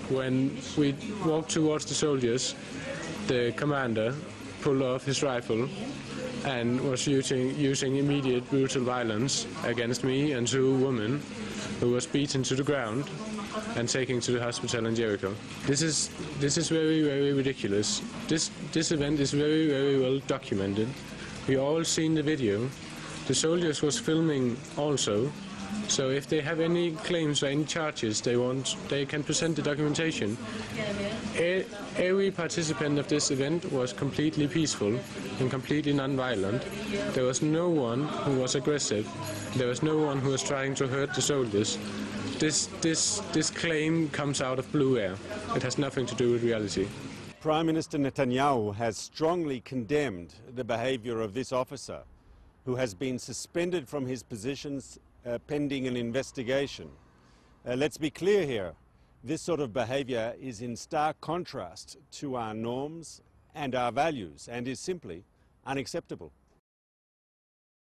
When we walked towards the soldiers, the commander pulled off his rifle and was using immediate brutal violence against me and two women who was beaten to the ground and taken to the hospital in Jericho. This is very, very ridiculous. This event is very, very well documented. We all seen the video. The soldiers was filming also. So if they have any claims or any charges they want, they can present the documentation. Every participant of this event was completely peaceful and completely non-violent. There was no one who was aggressive. There was no one who was trying to hurt the soldiers. This claim comes out of blue air. It has nothing to do with reality. Prime Minister Netanyahu has strongly condemned the behaviour of this officer, who has been suspended from his positions pending an investigation. Let's be clear here. This sort of behaviour is in stark contrast to our norms and our values and is simply unacceptable.